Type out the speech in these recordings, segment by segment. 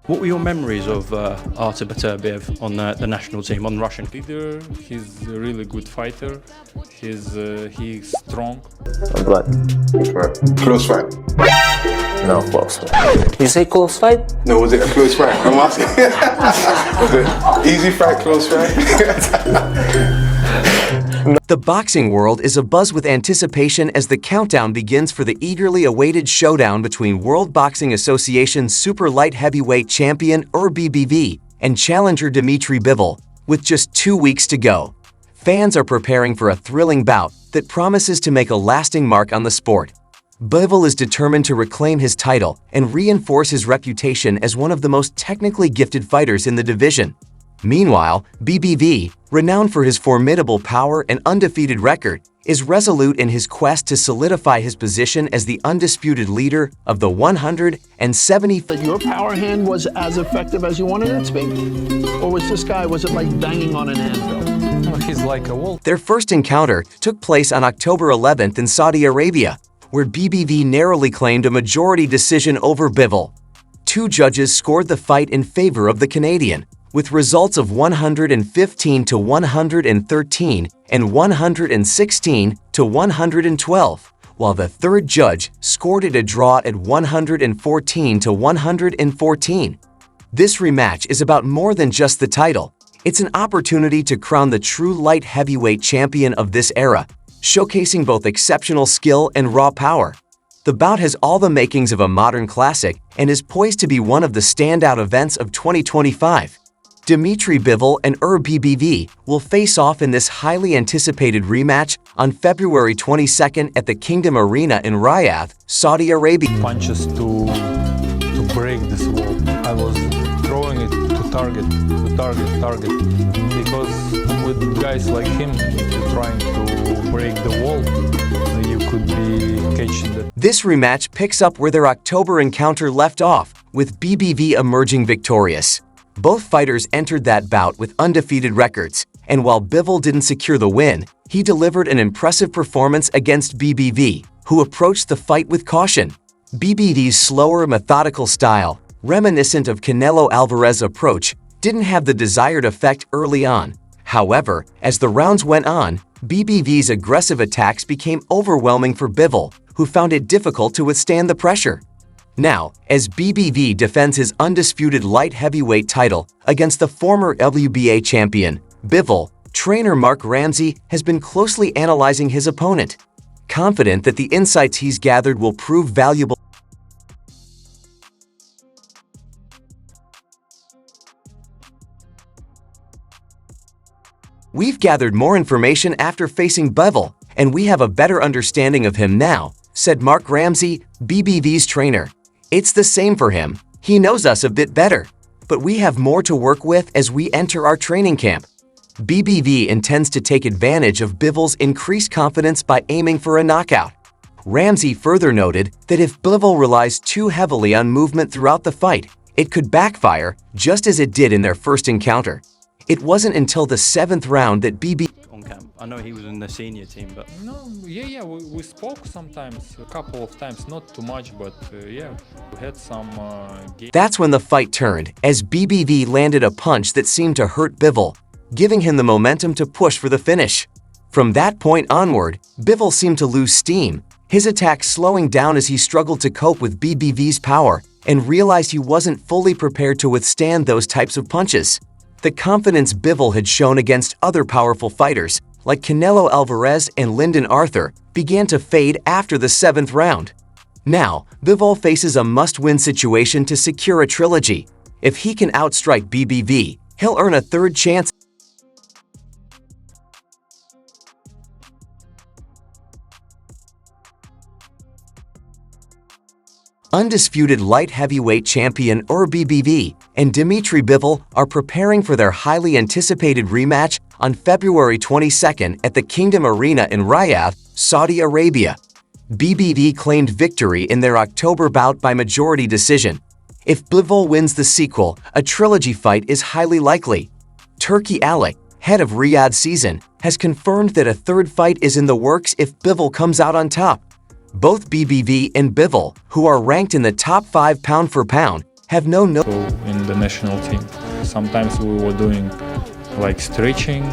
What were your memories of Artur Beterbiev on the national team, on Russian? Leader, he's a really good fighter. He's strong. Blood. Close fight. No, close fight. You say close fight? No, was it a close fight? I'm asking. Was it easy fight, close fight? The boxing world is abuzz with anticipation as the countdown begins for the eagerly awaited showdown between World Boxing Association super light heavyweight champion BBV and challenger Dmitry Bivol, with just 2 weeks to go. Fans are preparing for a thrilling bout that promises to make a lasting mark on the sport. Bivol is determined to reclaim his title and reinforce his reputation as one of the most technically gifted fighters in the division. Meanwhile, BBV, renowned for his formidable power and undefeated record, is resolute in his quest to solidify his position as the undisputed leader of the 170. That your power hand was as effective as you wanted it to be? Or was it like banging on an anvil? Oh, he's like a wolf. Their first encounter took place on October 11th in Saudi Arabia, where BBV narrowly claimed a majority decision over Bivol. Two judges scored the fight in favor of the Canadian, with results of 115 to 113 and 116 to 112, while the third judge scored it a draw at 114 to 114. This rematch is about more than just the title. It's an opportunity to crown the true light heavyweight champion of this era, showcasing both exceptional skill and raw power. The bout has all the makings of a modern classic and is poised to be one of the standout events of 2025. Dmitry Bivol and BBV will face off in this highly anticipated rematch on February 22nd at the Kingdom Arena in Riyadh, Saudi Arabia. Punches to break this wall. I was throwing it to target, because with guys like him, if you're trying to break the wall, you could be catching the... This rematch picks up where their October encounter left off, with BBV emerging victorious. Both fighters entered that bout with undefeated records, and while Bivol didn't secure the win, he delivered an impressive performance against BBV, who approached the fight with caution. BBV's slower, methodical style, reminiscent of Canelo Alvarez's approach, didn't have the desired effect early on. However, as the rounds went on, BBV's aggressive attacks became overwhelming for Bivol, who found it difficult to withstand the pressure. Now, as BBV defends his undisputed light heavyweight title against the former WBA champion, Bivol, trainer Mark Ramsey has been closely analyzing his opponent. Confident that the insights he's gathered will prove valuable, we've gathered more information after facing Bivol, and we have a better understanding of him now, said Mark Ramsey, BBV's trainer. It's the same for him. He knows us a bit better, but we have more to work with as we enter our training camp. BBV intends to take advantage of Bivol's increased confidence by aiming for a knockout. Ramsey further noted that if Bivol relies too heavily on movement throughout the fight, it could backfire just as it did in their first encounter. It wasn't until the 7th round that BBV On camp. I know he was in the senior team, but... No, we spoke sometimes, a couple of times, not too much, but we had some games. That's when the fight turned, as BBV landed a punch that seemed to hurt Bivol, giving him the momentum to push for the finish. From that point onward, Bivol seemed to lose steam, his attack slowing down as he struggled to cope with BBV's power and realized he wasn't fully prepared to withstand those types of punches. The confidence Bivol had shown against other powerful fighters, like Canelo Alvarez and Lyndon Arthur, began to fade after the 7th round. Now, Bivol faces a must-win situation to secure a trilogy. If he can outstrike BBV, he'll earn a third chance. Undisputed light heavyweight champion BBV and Dmitry Bivol are preparing for their highly anticipated rematch on February 22nd at the Kingdom Arena in Riyadh, Saudi Arabia. BBV claimed victory in their October bout by majority decision. If Bivol wins the sequel, a trilogy fight is highly likely. Turki Alek, head of Riyadh season, has confirmed that a third fight is in the works if Bivol comes out on top. Both BBV and Bivol, who are ranked in the top 5 pound for pound, have no in the national team. Sometimes we were doing like stretching.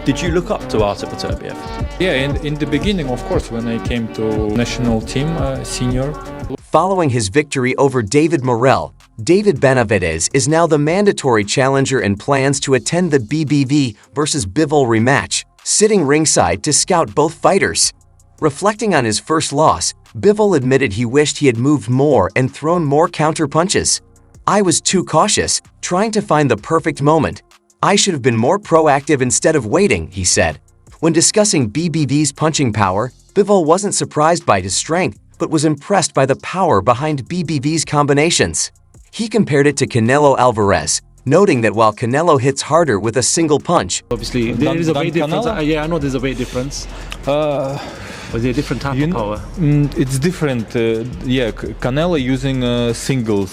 Did you look up to Artur Beterbiev? Yeah, in the beginning, of course, when I came to national team senior. Following his victory over David Morrell, David Benavidez is now the mandatory challenger and plans to attend the BBV versus Bivol rematch, sitting ringside to scout both fighters. Reflecting on his first loss, Bivol admitted he wished he had moved more and thrown more counter punches. "I was too cautious, trying to find the perfect moment. I should have been more proactive instead of waiting," he said. When discussing BBV's punching power, Bivol wasn't surprised by his strength, but was impressed by the power behind BBV's combinations. He compared it to Canelo Alvarez, noting that while Canelo hits harder with a single punch, obviously there is a weight difference. Canelo? Yeah, I know there's a weight difference. Was there a different type of power? It's different. Yeah, Canelo using single